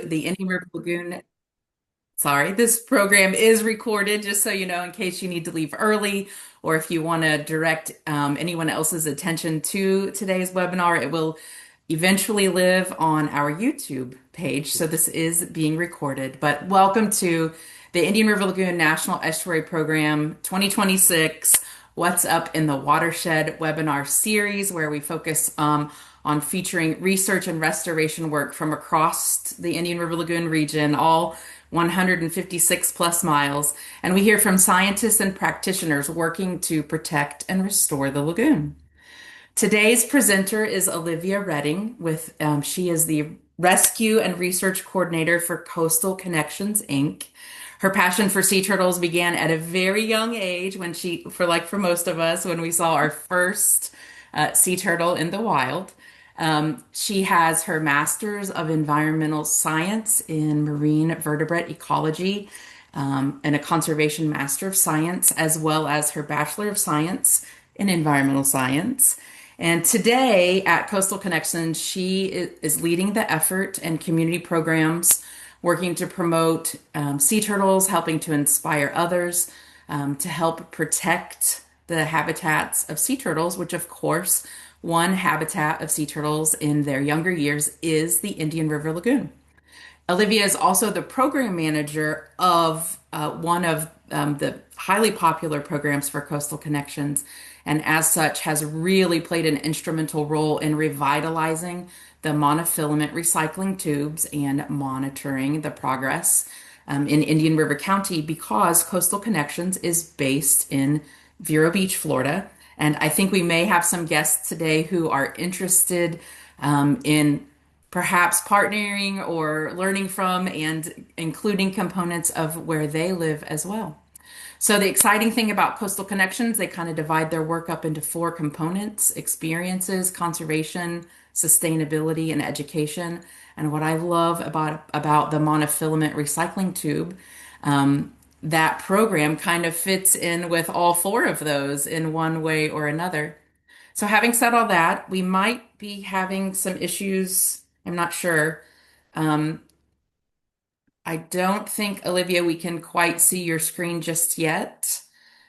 to the Indian River Lagoon. Sorry, this program is recorded, just so you know, in case you need to leave early or if you want to direct anyone else's attention to today's webinar, it will eventually live on our YouTube page. So this is being recorded. But welcome to the Indian River Lagoon National Estuary Program 2026 What's Up in the Watershed webinar series, where we focus on featuring research and restoration work from across the Indian River Lagoon region, all 156 plus miles. And we hear from scientists and practitioners working to protect and restore the lagoon. Today's presenter is Olivia Redding she is the Rescue and Research Coordinator for Coastal Connections, Inc. Her passion for sea turtles began at a very young age for most of us, when we saw our first sea turtle in the wild. She has her Master's of Environmental Science in Marine Vertebrate Ecology, and a Conservation Master of Science, as well as her Bachelor of Science in Environmental Science. And today at Coastal Connections, she is leading the effort and community programs working to promote sea turtles, helping to inspire others to help protect the habitats of sea turtles, which, of course, one habitat of sea turtles in their younger years is the Indian River Lagoon. Olivia is also the program manager of one of the highly popular programs for Coastal Connections, and as such has really played an instrumental role in revitalizing the monofilament recycling tubes and monitoring the progress in Indian River County, because Coastal Connections is based in Vero Beach, Florida. And I think we may have some guests today who are interested in perhaps partnering or learning from and including components of where they live as well. So the exciting thing about Coastal Connections, they kind of divide their work up into four components: experiences, conservation, sustainability, and education. And what I love about the monofilament recycling tube, that program kind of fits in with all four of those in one way or another. So having said all that, we might be having some issues. I'm not sure. Um, I don't think, Olivia, we can quite see your screen just yet.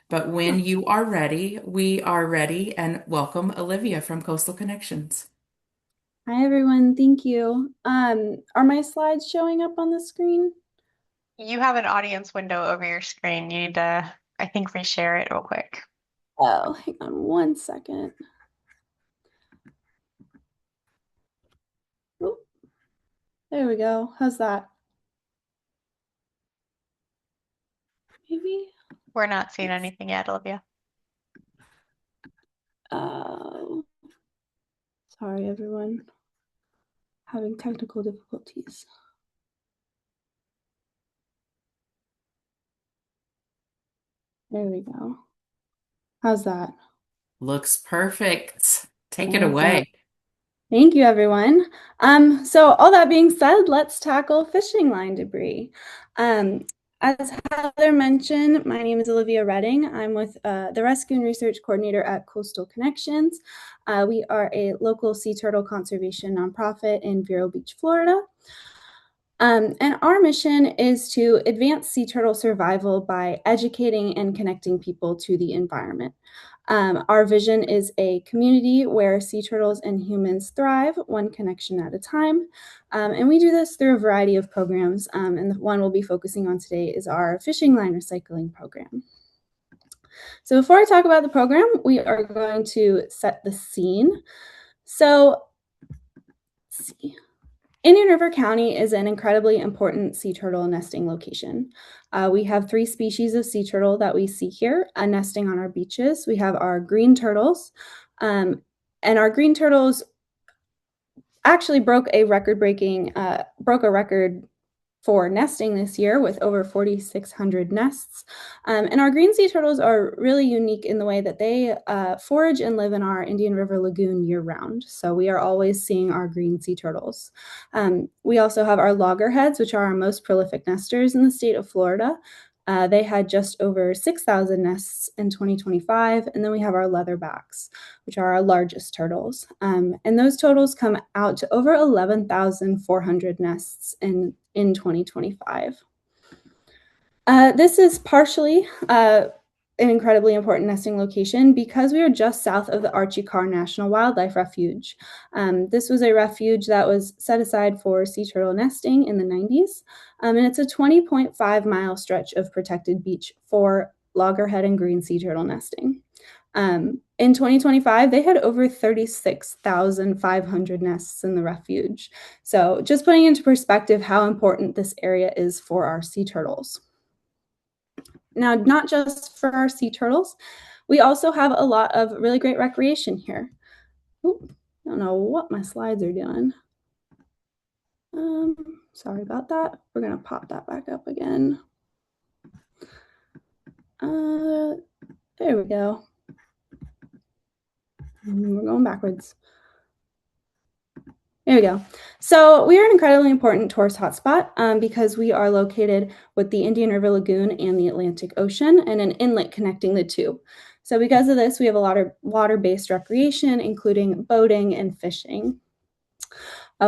But when you are ready, we are ready. And welcome, Olivia from Coastal Connections. Hi, everyone. Thank you. Are my slides showing up on the screen? You have an audience window over your screen. You need to, I think, reshare it real quick. Oh, hang on one second. Oop, there we go. How's that? Maybe? We're not seeing anything yet, Olivia. Oh, sorry, everyone. Having technical difficulties. There we go. How's that? Looks perfect. Take it Awesome. away. Thank you, everyone. So all that being said, let's tackle fishing line debris. As Heather mentioned, my name is Olivia Redding. I'm with the Rescue and Research Coordinator at Coastal Connections. We are a local sea turtle conservation nonprofit in Vero Beach, Florida. And our mission is to advance sea turtle survival by educating and connecting people to the environment. Our vision is a community where sea turtles and humans thrive, one connection at a time. And we do this through a variety of programs. And the one we'll be focusing on today is our fishing line recycling program. So before I talk about the program, we are going to set the scene. So let's see. Indian River County is an incredibly important sea turtle nesting location. We have 3 species of sea turtle that we see here nesting on our beaches. We have our green turtles, and our green turtles actually broke a record for nesting this year with over 4,600 nests. And our green sea turtles are really unique in the way that they forage and live in our Indian River Lagoon year-round. So we are always seeing our green sea turtles. We also have our loggerheads, which are our most prolific nesters in the state of Florida. They had just over 6,000 nests in 2025. And then we have our leatherbacks, which are our largest turtles. And those totals come out to over 11,400 nests in 2025. This is partially an incredibly important nesting location because we are just south of the Archie Carr National Wildlife Refuge. This was a refuge that was set aside for sea turtle nesting in the 90s, and it's a 20.5-mile stretch of protected beach for loggerhead and green sea turtle nesting. In 2025, they had over 36,500 nests in the refuge. So just putting into perspective how important this area is for our sea turtles. Now, not just for our sea turtles, we also have a lot of really great recreation here. Ooh, I don't know what my slides are doing. Sorry about that. We're gonna pop that back up again. There we go. We're going backwards. There we go. So we are an incredibly important tourist hotspot because we are located with the Indian River Lagoon and the Atlantic Ocean and an inlet connecting the two. So because of this, we have a lot of water-based recreation, including boating and fishing.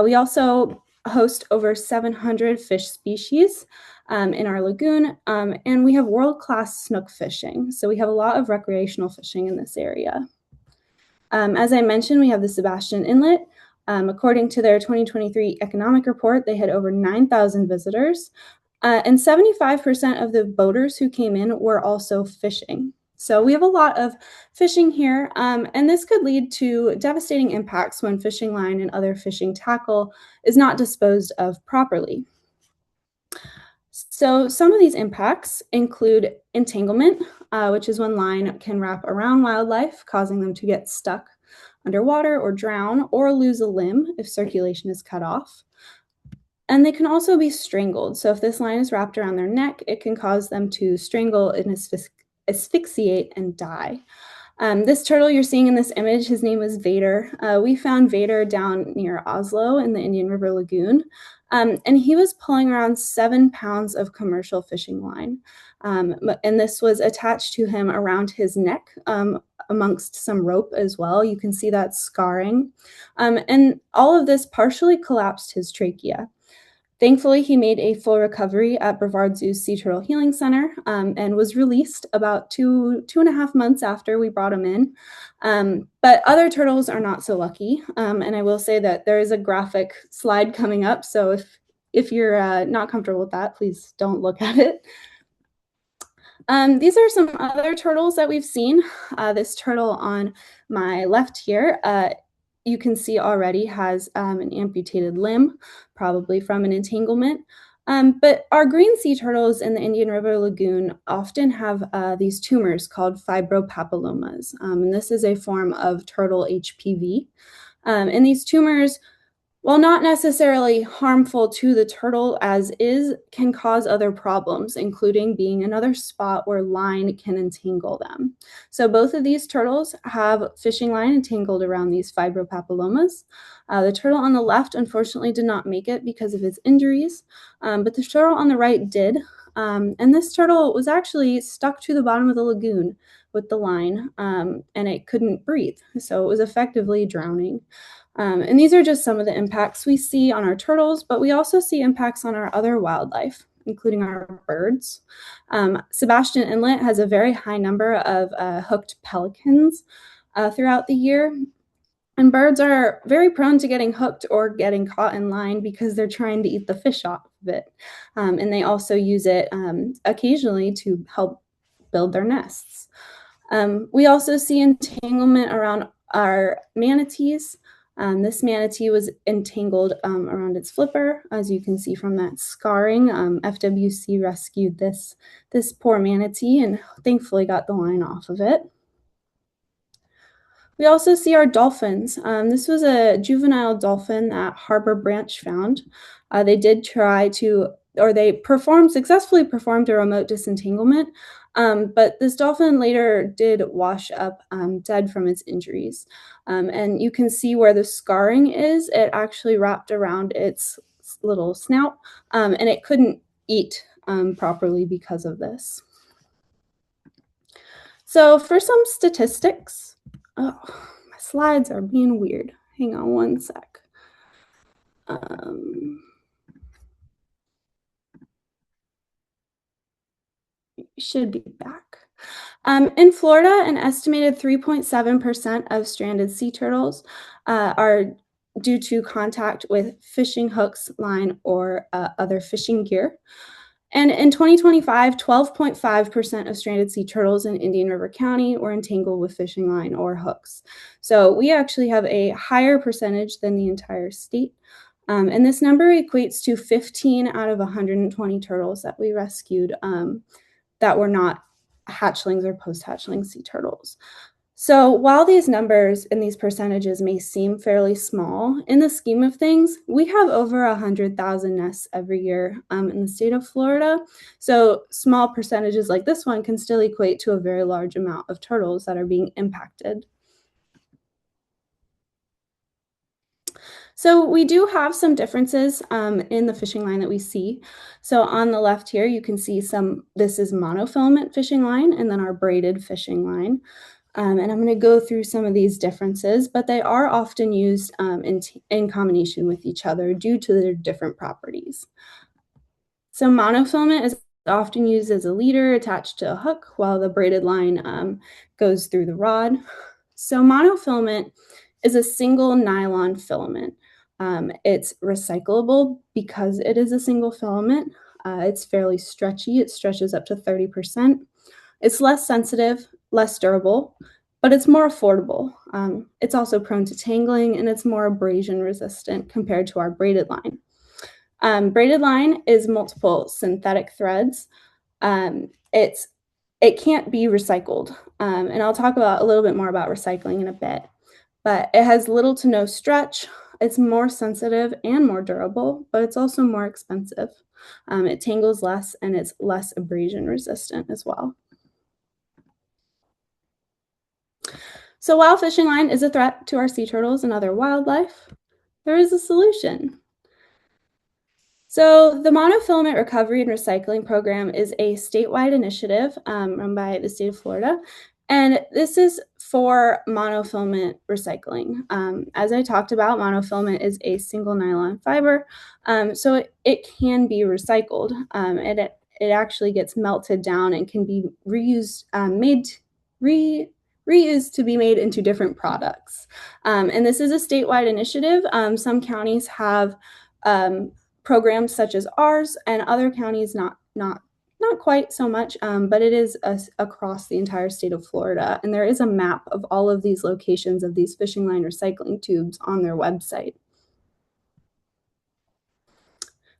We also host over 700 fish species in our lagoon, and we have world-class snook fishing. So we have a lot of recreational fishing in this area. As I mentioned, we have the Sebastian Inlet. According to their 2023 economic report, they had over 9,000 visitors, and 75% of the boaters who came in were also fishing. So we have a lot of fishing here, and this could lead to devastating impacts when fishing line and other fishing tackle is not disposed of properly. So some of these impacts include entanglement, which is when line can wrap around wildlife, causing them to get stuck underwater or drown or lose a limb if circulation is cut off. And they can also be strangled. So if this line is wrapped around their neck, it can cause them to strangle and asphyxiate and die. This turtle you're seeing in this image, his name was Vader. We found Vader down near Oslo in the Indian River Lagoon. And he was pulling around 7 pounds of commercial fishing line. And this was attached to him around his neck, amongst some rope as well. You can see that scarring. And all of this partially collapsed his trachea. Thankfully, he made a full recovery at Brevard Zoo's Sea Turtle Healing Center and was released about two and a half months after we brought him in. But other turtles are not so lucky. And I will say that there is a graphic slide coming up. So if you're not comfortable with that, please don't look at it. These are some other turtles that we've seen. This turtle on my left here, you can see already has an amputated limb, probably from an entanglement. But our green sea turtles in the Indian River Lagoon often have these tumors called fibropapillomas. And this is a form of turtle HPV. And these tumors, while not necessarily harmful to the turtle as is, can cause other problems, including being another spot where line can entangle them. So both of these turtles have fishing line entangled around these fibropapillomas. The turtle on the left, unfortunately, did not make it because of his injuries, but the turtle on the right did. And this turtle was actually stuck to the bottom of the lagoon with the line, and it couldn't breathe. So it was effectively drowning. And these are just some of the impacts we see on our turtles, but we also see impacts on our other wildlife, including our birds. Sebastian Inlet has a very high number of hooked pelicans throughout the year. And birds are very prone to getting hooked or getting caught in line because they're trying to eat the fish off of it. And they also use it occasionally to help build their nests. We also see entanglement around our manatees. This manatee was entangled around its flipper, as you can see from that scarring. FWC rescued this poor manatee and thankfully got the line off of it. We also see our dolphins. This was a juvenile dolphin that Harbor Branch found. They did try to, or they successfully performed a remote disentanglement, but this dolphin later did wash up dead from its injuries. And you can see where the scarring is. It actually wrapped around its little snout, and it couldn't eat properly because of this. So for some statistics, oh, my slides are being weird. Hang on one sec. Should be back. In Florida, an estimated 3.7% of stranded sea turtles are due to contact with fishing hooks, line, or other fishing gear. And in 2025, 12.5% of stranded sea turtles in Indian River County were entangled with fishing line or hooks. So we actually have a higher percentage than the entire state. And this number equates to 15 out of 120 turtles that we rescued that were not hatchlings or post-hatchling sea turtles. So while these numbers and these percentages may seem fairly small, in the scheme of things, we have over 100,000 nests every year in the state of Florida. So small percentages like this one can still equate to a very large amount of turtles that are being impacted. So we do have some differences in the fishing line that we see. So on the left here, you can see this is monofilament fishing line and then our braided fishing line. And I'm going to go through some of these differences, but they are often used in combination with each other due to their different properties. So monofilament is often used as a leader attached to a hook, while the braided line goes through the rod. So monofilament is a single nylon filament. It's recyclable because it is a single filament. It's fairly stretchy. It stretches up to 30%. It's less sensitive, less durable, but it's more affordable. It's also prone to tangling, and it's more abrasion resistant compared to our braided line. Braided line is multiple synthetic threads. It can't be recycled, and I'll talk a little bit more about recycling in a bit. But it has little to no stretch. It's more sensitive and more durable, but it's also more expensive. It tangles less, and it's less abrasion resistant as well. So while fishing line is a threat to our sea turtles and other wildlife, there is a solution. So the Monofilament Recovery and Recycling Program is a statewide initiative run by the state of Florida, and this is for monofilament recycling. As I talked about, monofilament is a single nylon fiber, so it can be recycled, and it actually gets melted down and can be reused, reused to be made into different products. And this is a statewide initiative. Some counties have programs such as ours, and other counties not quite so much, but it is across the entire state of Florida. And there is a map of all of these locations of these fishing line recycling tubes on their website.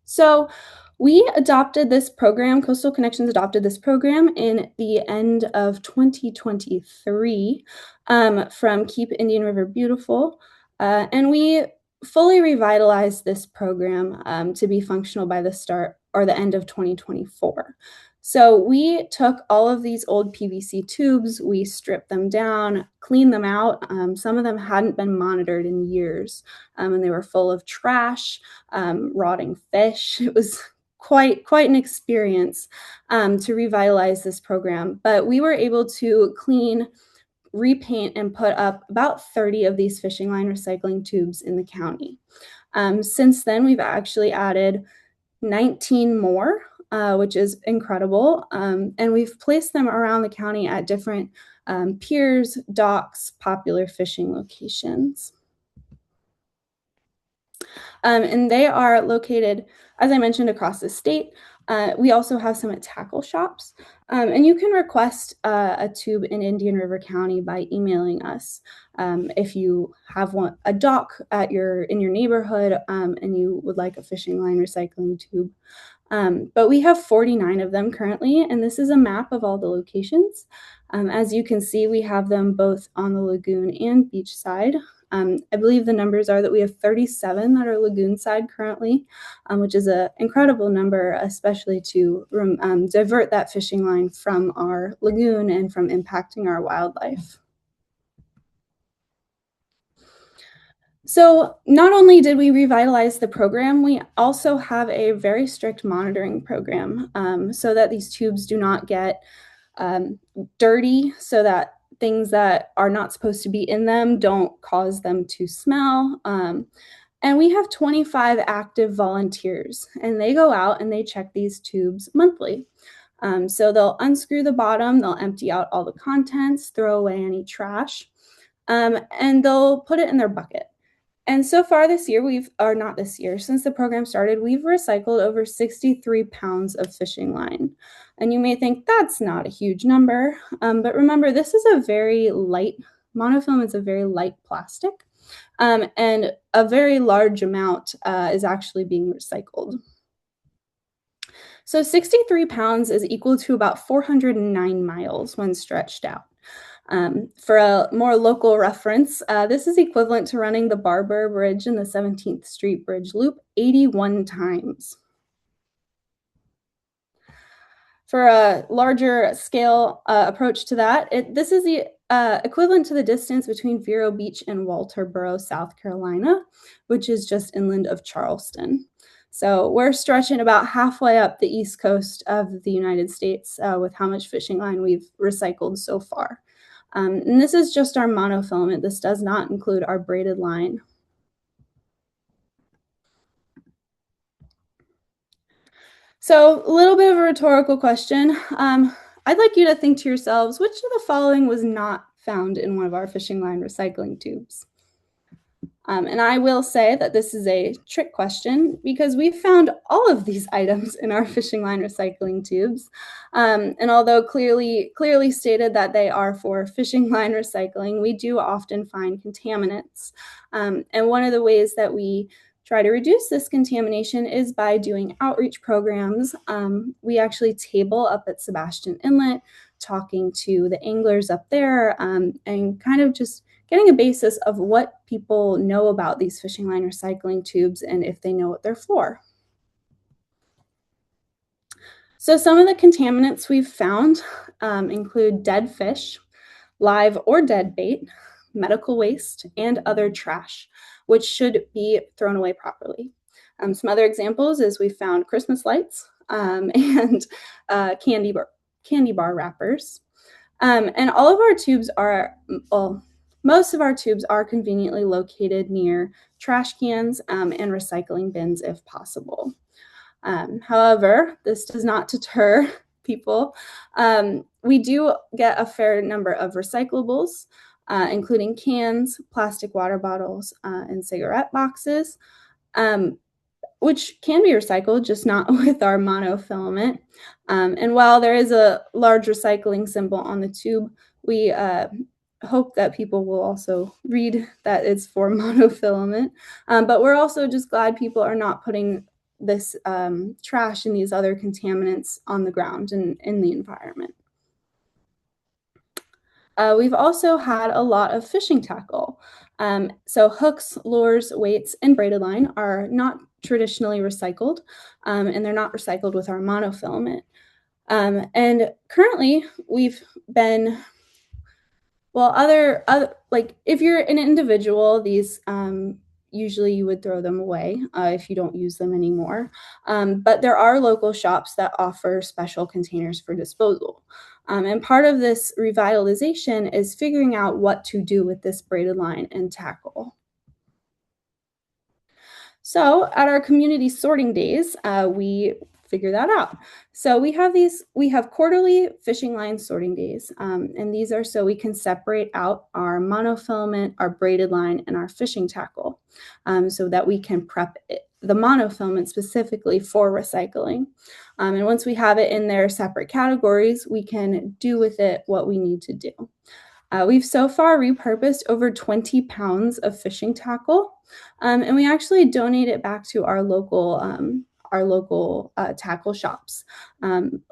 So we adopted this program, Coastal Connections adopted this program in the end of 2023 from Keep Indian River Beautiful. And we fully revitalized this program to be functional by the start or the end of 2024. So we took all of these old PVC tubes, we stripped them down, cleaned them out. Some of them hadn't been monitored in years, and they were full of trash, rotting fish. It was quite an experience to revitalize this program. But we were able to clean, repaint, and put up about 30 of these fishing line recycling tubes in the county. Since then, we've actually added 19 more, which is incredible. And we've placed them around the county at different piers, docks, popular fishing locations. And they are located, as I mentioned, across the state. We also have some at tackle shops. And you can request a tube in Indian River County by emailing us. If you have a dock in your neighborhood and you would like a fishing line recycling tube. But we have 49 of them currently, and this is a map of all the locations. As you can see, we have them both on the lagoon and beach side. I believe the numbers are that we have 37 that are lagoon side currently, which is an incredible number, especially to divert that fishing line from our lagoon and from impacting our wildlife. So not only did we revitalize the program, we also have a very strict monitoring program so that these tubes do not get dirty, so that things that are not supposed to be in them don't cause them to smell. And we have 25 active volunteers, and they go out and they check these tubes monthly. So they'll unscrew the bottom, they'll empty out all the contents, throw away any trash, and they'll put it in their bucket. And so far this year, not this year, since the program started, we've recycled over 63 pounds of fishing line. And you may think that's not a huge number, but remember, this is a very light, monofilament is a very light plastic, and a very large amount is actually being recycled. So 63 pounds is equal to about 409 miles when stretched out. For a more local reference, this is equivalent to running the Barber Bridge in the 17th Street Bridge Loop 81 times. For a larger scale approach to that, this is the equivalent to the distance between Vero Beach and Walterboro, South Carolina, which is just inland of Charleston. So we're stretching about halfway up the east coast of the United States with how much fishing line we've recycled so far. And this is just our monofilament. This does not include our braided line. So a little bit of a rhetorical question. I'd like you to think to yourselves, which of the following was not found in one of our fishing line recycling tubes? And I will say that this is a trick question because we found all of these items in our fishing line recycling tubes. And although clearly stated that they are for fishing line recycling, we do often find contaminants. And one of the ways that we try to reduce this contamination is by doing outreach programs. We actually table up at Sebastian Inlet, talking to the anglers up there, and kind of just getting a basis of what people know about these fishing line recycling tubes and if they know what they're for. So some of the contaminants we've found include dead fish, live or dead bait, medical waste, and other trash, which should be thrown away properly. Some other examples is we found Christmas lights and candy bar wrappers. And all of our tubes are, well, most of our tubes are conveniently located near trash cans and recycling bins if possible. However, this does not deter people. We do get a fair number of recyclables, including cans, plastic water bottles, and cigarette boxes, which can be recycled, just not with our monofilament. And while there is a large recycling symbol on the tube, we hope that people will also read that it's for monofilament. But we're also just glad people are not putting this trash and these other contaminants on the ground and in the environment. We've also had a lot of fishing tackle. So hooks, lures, weights, and braided line are not traditionally recycled, and they're not recycled with our monofilament. And currently, we've been, well, other like if you're an individual, these usually you would throw them away if you don't use them anymore. But there are local shops that offer special containers for disposal. And part of this revitalization is figuring out what to do with this braided line and tackle. So at our community sorting days, we figure that out. So we have quarterly fishing line sorting days, and these are so we can separate out our monofilament, our braided line, and our fishing tackle, so that we can prep the monofilament specifically for recycling. And once we have it in their separate categories, we can do with it what we need to do. We've so far repurposed over 20 pounds of fishing tackle, and we actually donate it back to our local tackle shops.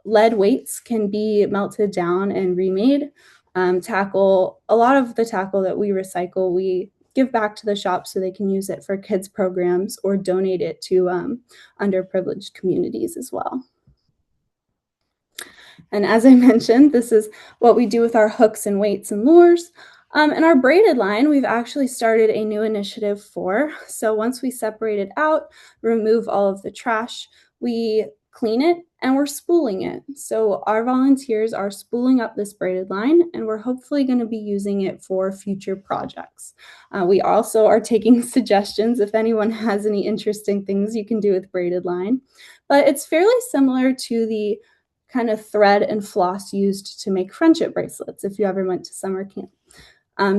Lead weights can be melted down and remade. A lot of the tackle that we recycle, we give back to the shop so they can use it for kids programs or donate it to underprivileged communities as well. And as I mentioned, this is what we do with our hooks and weights and lures. In our braided line, we've actually started a new initiative for. So once we separate it out, remove all of the trash, we clean it and we're spooling it. So our volunteers are spooling up this braided line and we're hopefully going to be using it for future projects. We also are taking suggestions if anyone has any interesting things you can do with braided line. But it's fairly similar to the kind of thread and floss used to make friendship bracelets if you ever went to summer camp.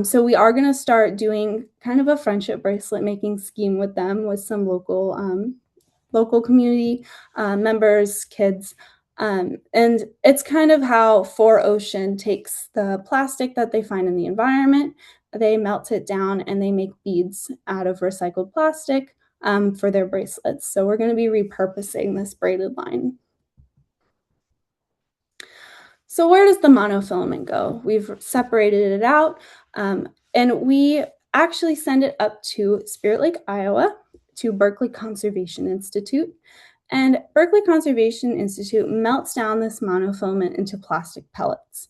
So we are going to start doing kind of a friendship bracelet making scheme with them with some local community members, kids. And it's kind of how 4Ocean takes the plastic that they find in the environment, they melt it down and they make beads out of recycled plastic for their bracelets. So we're going to be repurposing this braided line. So where does the monofilament go? We've separated it out, and we actually send it up to Spirit Lake, Iowa, to Berkeley Conservation Institute. And Berkeley Conservation Institute melts down this monofilament into plastic pellets.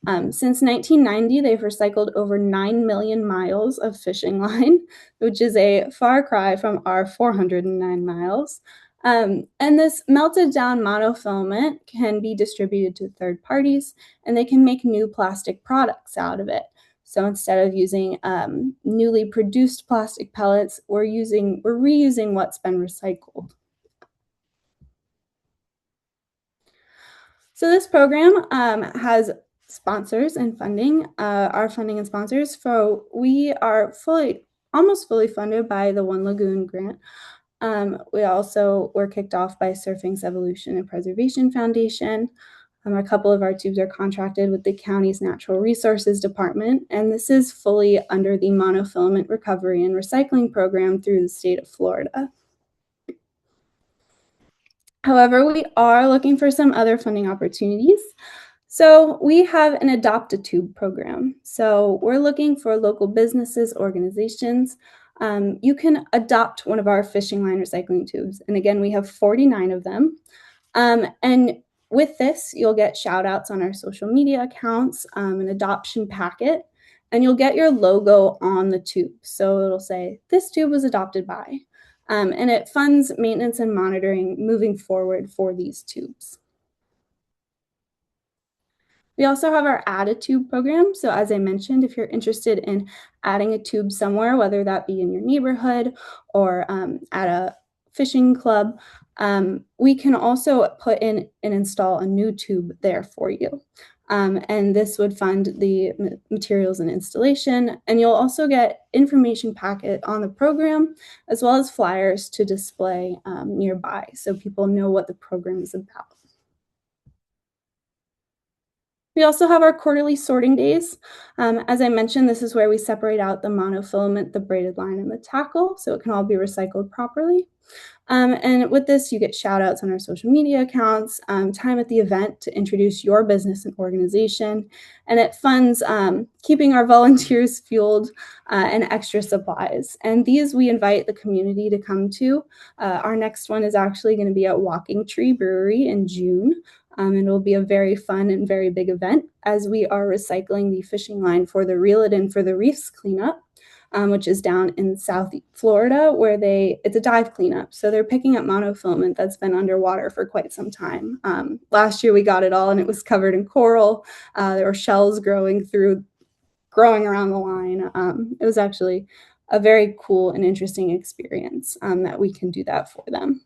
Since 1990, they've recycled over 9 million miles of fishing line, which is a far cry from our 409 miles. And this melted down monofilament can be distributed to third parties, and they can make new plastic products out of it. So instead of using newly produced plastic pellets, we're reusing what's been recycled. So this program has sponsors and funding. Our funding and sponsors, so we are almost fully funded by the One Lagoon grant. We also were kicked off by Surfing's Evolution and Preservation Foundation. A couple of our tubes are contracted with the county's Natural Resources Department, and this is fully under the Monofilament Recovery and Recycling Program through the state of Florida. However, we are looking for some other funding opportunities. So we have an Adopt a Tube program. So we're looking for local businesses, organizations. You can adopt one of our fishing line recycling tubes. And again, we have 49 of them. And with this, you'll get shout outs on our social media accounts, an adoption packet, and you'll get your logo on the tube. So it'll say, this tube was adopted by, and it funds maintenance and monitoring moving forward for these tubes. We also have our Add a Tube program. So as I mentioned, if you're interested in adding a tube somewhere, whether that be in your neighborhood or at a fishing club, we can also put in and install a new tube there for you. And this would fund the materials and installation. And you'll also get information packet on the program, as well as flyers to display nearby so people know what the program is about. We also have our quarterly sorting days. As I mentioned, this is where we separate out the monofilament, the braided line, and the tackle, so it can all be recycled properly. And with this, you get shout outs on our social media accounts, time at the event to introduce your business and organization, and it funds keeping our volunteers fueled and extra supplies. And these we invite the community to come to. Our next one is actually going to be at Walking Tree Brewery in June. And it'll be a very fun and very big event as we are recycling the fishing line for the Reel It In for the Reefs cleanup, which is down in South Florida where it's a dive cleanup. So they're picking up monofilament that's been underwater for quite some time. Last year we got it all and it was covered in coral. There were shells growing around the line. It was actually a very cool and interesting experience that we can do that for them.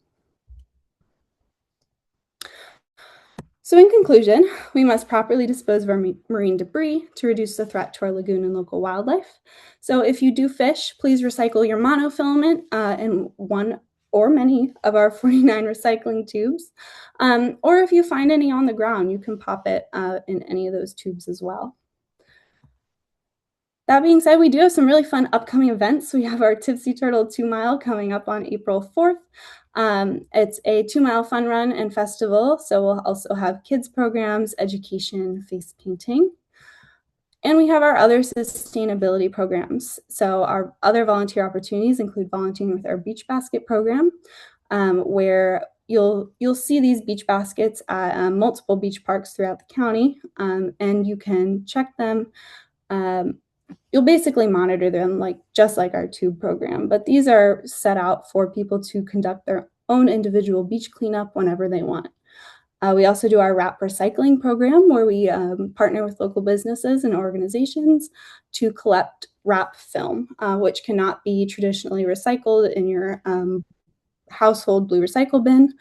So in conclusion, we must properly dispose of our marine debris to reduce the threat to our lagoon and local wildlife. So if you do fish, please recycle your monofilament in one or many of our 49 recycling tubes. Or if you find any on the ground, you can pop it in any of those tubes as well. That being said, we do have some really fun upcoming events. We have our Tipsy Turtle 2 Mile coming up on April 4th. It's a 2-mile fun run and festival. So we'll also have kids programs, education, face painting. And we have our other sustainability programs. So our other volunteer opportunities include volunteering with our beach basket program, where you'll see these beach baskets at multiple beach parks throughout the county, and you can check them you'll basically monitor them like just like our tube program, but these are set out for people to conduct their own individual beach cleanup whenever they want. We also do our wrap recycling program where we partner with local businesses and organizations to collect wrap film, which cannot be traditionally recycled in your household blue recycle bin.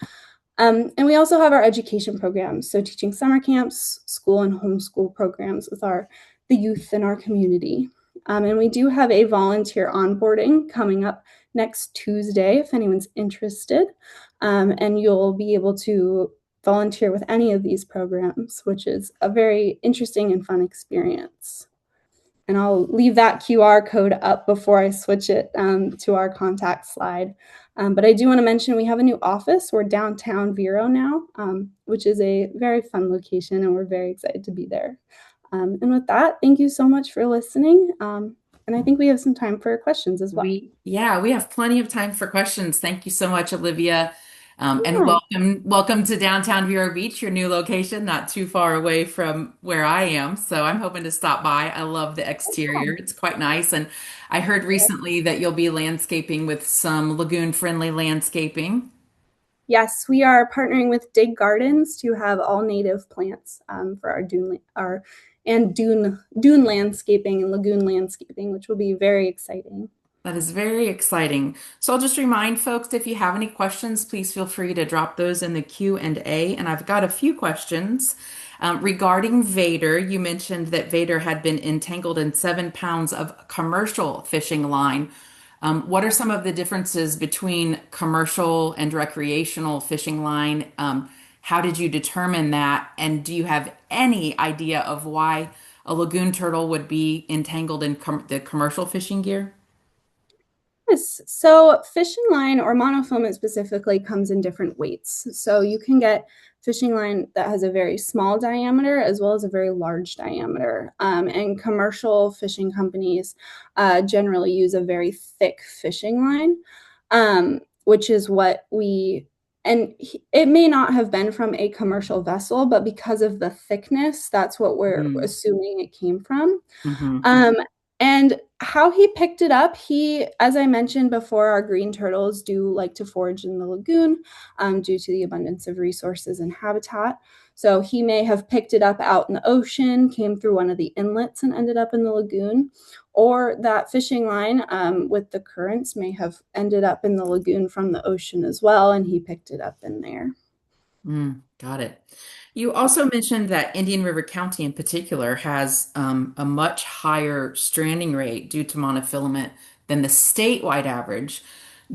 And we also have our education programs, so teaching summer camps, school and homeschool programs with the youth in our community. And we do have a volunteer onboarding coming up next Tuesday if anyone's interested. And you'll be able to volunteer with any of these programs, which is a very interesting and fun experience. And I'll leave that QR code up before I switch it to our contact slide. But I do want to mention we have a new office. We're downtown Vero now, which is a very fun location, and we're very excited to be there. And with that, thank you so much for listening. And I think we have some time for questions as well. We have plenty of time for questions. Thank you so much, Olivia. And Yeah. welcome to downtown Vero Beach, your new location, not too far away from where I am. So I'm hoping to stop by. I love the exterior. It's quite nice. And I heard recently that you'll be landscaping with some lagoon-friendly landscaping. Yes, we are partnering with Dig Gardens to have all native plants for our dune landscaping and lagoon landscaping, which will be very exciting. That is very exciting. So I'll just remind folks, if you have any questions, please feel free to drop those in the Q&A. And I've got a few questions. Regarding Vader, you mentioned that Vader had been entangled in 7 pounds of commercial fishing line. What are some of the differences between commercial and recreational fishing line? How did you determine that? And do you have any idea of why a lagoon turtle would be entangled in the commercial fishing gear? Yes, so fishing line or monofilament specifically comes in different weights. So you can get fishing line that has a very small diameter as well as a very large diameter. And commercial fishing companies generally use a very thick fishing line, which is what and it may not have been from a commercial vessel, but because of the thickness, that's what we're assuming it came from. Mm-hmm. And how he picked it up, as I mentioned before, our green turtles do like to forage in the lagoon due to the abundance of resources and habitat. So he may have picked it up out in the ocean, came through one of the inlets and ended up in the lagoon, or that fishing line with the currents may have ended up in the lagoon from the ocean as well, and he picked it up in there. Got it. You also mentioned that Indian River County in particular has a much higher stranding rate due to monofilament than the statewide average.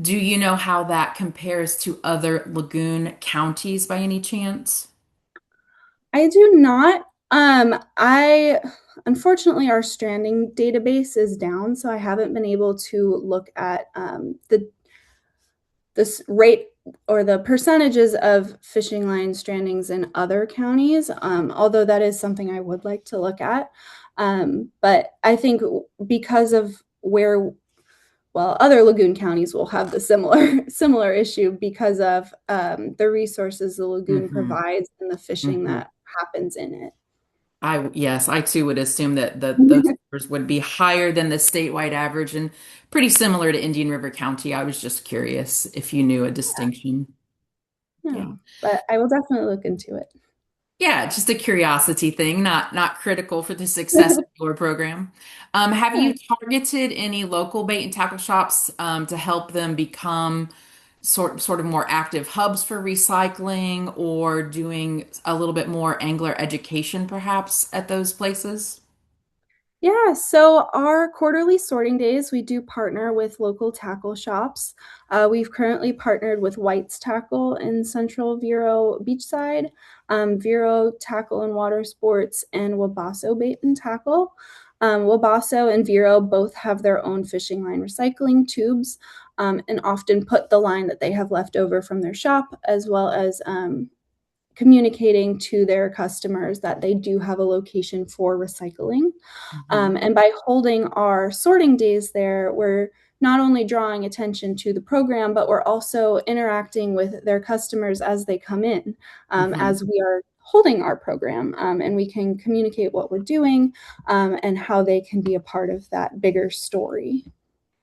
Do you know how that compares to other lagoon counties by any chance? I do not. I unfortunately our stranding database is down, so I haven't been able to look at this rate or the percentages of fishing line strandings in other counties, although that is something I would like to look at. But I think because of other lagoon counties will have the similar issue because of the resources the lagoon Hmm. provides and the fishing Hmm. that happens in it. Yes, I too would assume that those numbers would be higher than the statewide average and pretty similar to Indian River County. I was just curious if you knew a distinction. Yeah. No, but I will definitely look into it. Yeah, just a curiosity thing, not critical for the success of your program. Have Yeah. you targeted any local bait and tackle shops to help them become sort of more active hubs for recycling or doing a little bit more angler education perhaps at those places? Yeah, so our quarterly sorting days, we do partner with local tackle shops. We've currently partnered with White's Tackle in Central Vero Beachside, Vero Tackle and Water Sports, and Wabasso Bait and Tackle. Wabasso and Vero both have their own fishing line recycling tubes and often put the line that they have left over from their shop as well as communicating to their customers that they do have a location for recycling. Mhm. And by holding our sorting days there, we're not only drawing attention to the program, but we're also interacting with their customers as they come in, Mhm. as we are holding our program, and we can communicate what we're doing, and how they can be a part of that bigger story.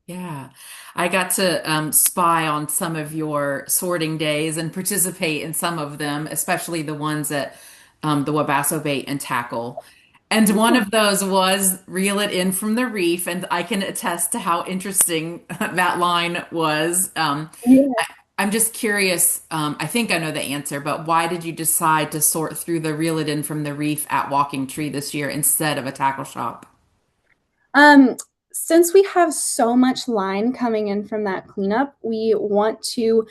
Yeah, I got to spy on some of your sorting days and participate in some of them, especially the ones at the Wabasso Bait and Tackle. And one Yeah. of those was reel it in from the reef, and I can attest to how interesting that line was. Yeah. I'm just curious, I think I know the answer, but why did you decide to sort through the reel it in from the reef at Walking Tree this year instead of a tackle shop? Um, since we have so much line coming in from that cleanup, we want to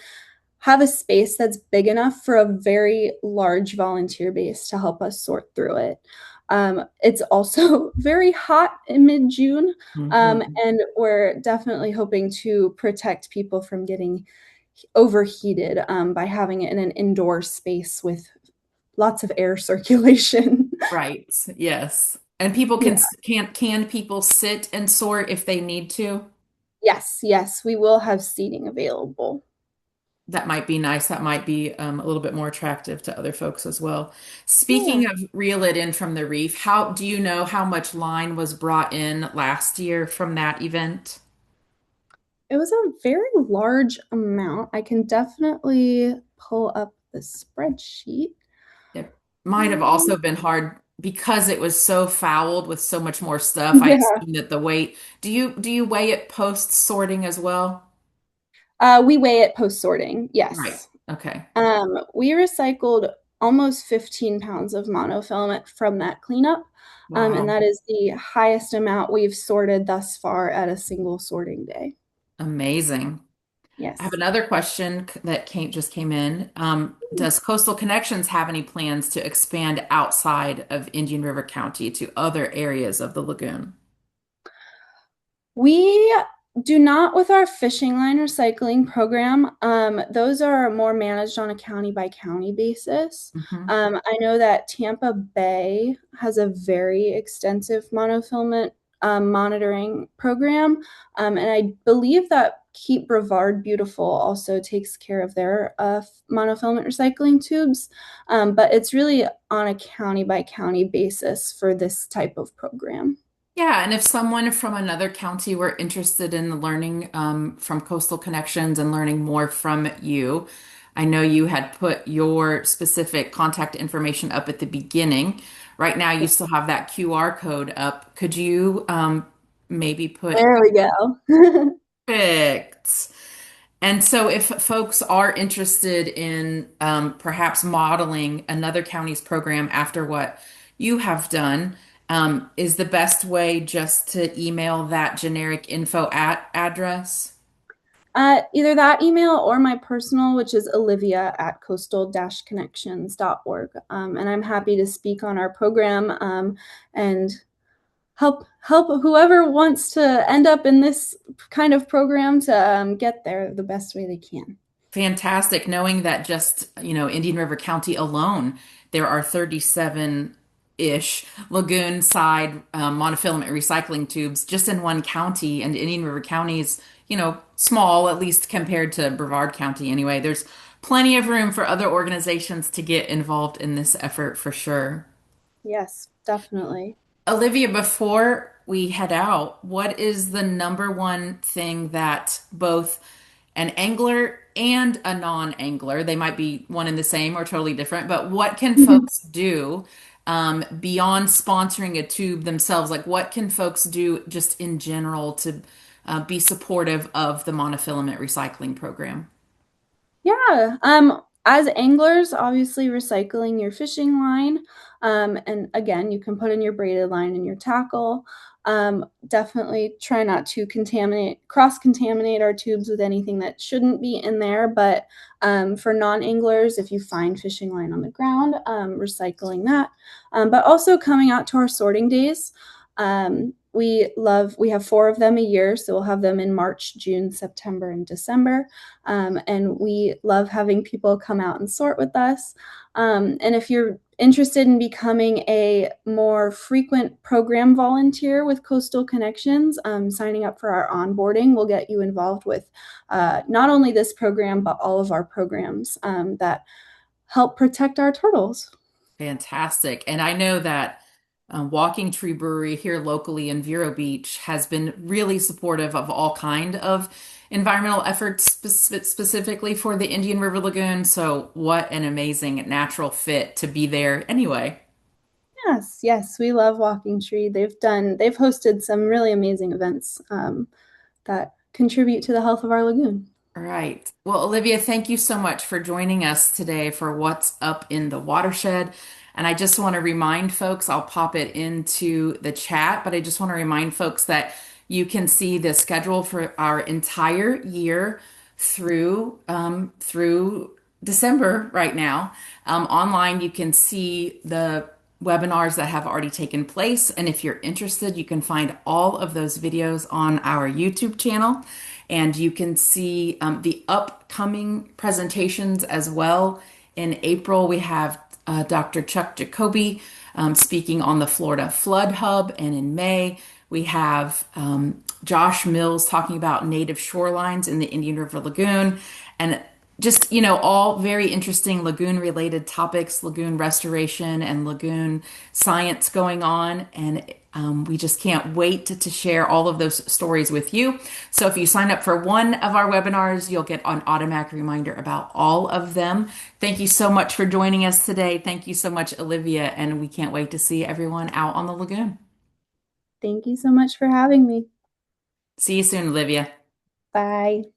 have a space that's big enough for a very large volunteer base to help us sort through it. It's also very hot in mid-June, Mhm. and we're definitely hoping to protect people from getting overheated, by having it in an indoor space with lots of air circulation. Right. Yes. And people Yeah. can people sit and sort if they need to? Yes, yes, we will have seating available. That might be nice. That might be a little bit more attractive to other folks as well. Yeah. Speaking of reel it in from the reef, how do you know how much line was brought in last year from that event? It was a very large amount. I can definitely pull up the spreadsheet. It might have Um, also been hard because it was so fouled with so much more stuff. I yeah. assume that the weight. Do you weigh it post sorting as well? We weigh it post sorting. Right. Yes. Okay. We recycled almost 15 pounds of monofilament from that cleanup. And Wow. that is the highest amount we've sorted thus far at a single sorting day. Amazing. I have Yes. another question that came in. Does Coastal Connections have any plans to expand outside of Indian River County to other areas of the lagoon? We do not with our fishing line recycling program. Those are more managed on a county by county basis. Hmm. I know that Tampa Bay has a very extensive monofilament monitoring program, and I believe that Keep Brevard Beautiful also takes care of their monofilament recycling tubes. But it's really on a county by county basis for this type of program. Yeah, and if someone from another county were interested in learning from Coastal Connections and learning more from you, I know you had put your specific contact information up at the beginning. Right now, you still have that QR code up. Could you maybe put There we go. perfect? And so, if folks are interested in perhaps modeling another county's program after what you have done, is the best way just to email that generic info at address? Either that email or my personal, which is Olivia at coastal-connections.org. And I'm happy to speak on our program, and help whoever wants to end up in this kind of program to get there the best way they can. Fantastic. Knowing that just, Indian River County alone, there are 37-ish lagoon side monofilament recycling tubes just in one county, and Indian River County is, small, at least compared to Brevard County anyway. There's plenty of room for other organizations to get involved in this effort for sure. Yes, definitely. Olivia, before we head out, what is the number one thing that both an angler and a non-angler, they might be one and the same or totally different, but what can folks do beyond sponsoring a tube themselves? Like, what can folks do just in general to be supportive of the monofilament recycling program? Yeah. As anglers, obviously recycling your fishing line. And again, you can put in your braided line and your tackle. Definitely try not to cross-contaminate our tubes with anything that shouldn't be in there. But for non-anglers, if you find fishing line on the ground, recycling that. But also coming out to our sorting days. We have 4 of them a year, so we'll have them in March, June, September, and December. And we love having people come out and sort with us. And if you're interested in becoming a more frequent program volunteer with Coastal Connections, signing up for our onboarding will get you involved with not only this program, but all of our programs that help protect our turtles. Fantastic. And I know that Walking Tree Brewery here locally in Vero Beach has been really supportive of all kind of environmental efforts specifically for the Indian River Lagoon. So what an amazing natural fit to be there anyway. Yes, yes, we love Walking Tree. They've hosted some really amazing events that contribute to the health of our lagoon. All right. Well, Olivia, thank you so much for joining us today for What's Up in the Watershed. And I just want to remind folks, I'll pop it into the chat, but I just want to remind folks that you can see the schedule for our entire year through December right now. Online, you can see the webinars that have already taken place. And if you're interested, you can find all of those videos on our YouTube channel. And you can see the upcoming presentations as well. In April, we have Dr. Chuck Jacoby speaking on the Florida Flood Hub. And in May, we have Josh Mills talking about native shorelines in the Indian River Lagoon. And just, all very interesting lagoon related topics, lagoon restoration and lagoon science going on. And we just can't wait to share all of those stories with you. So if you sign up for one of our webinars, you'll get an automatic reminder about all of them. Thank you so much for joining us today. Thank you so much, Olivia. And we can't wait to see everyone out on the lagoon. Thank you so much for having me. See you soon, Olivia. Bye.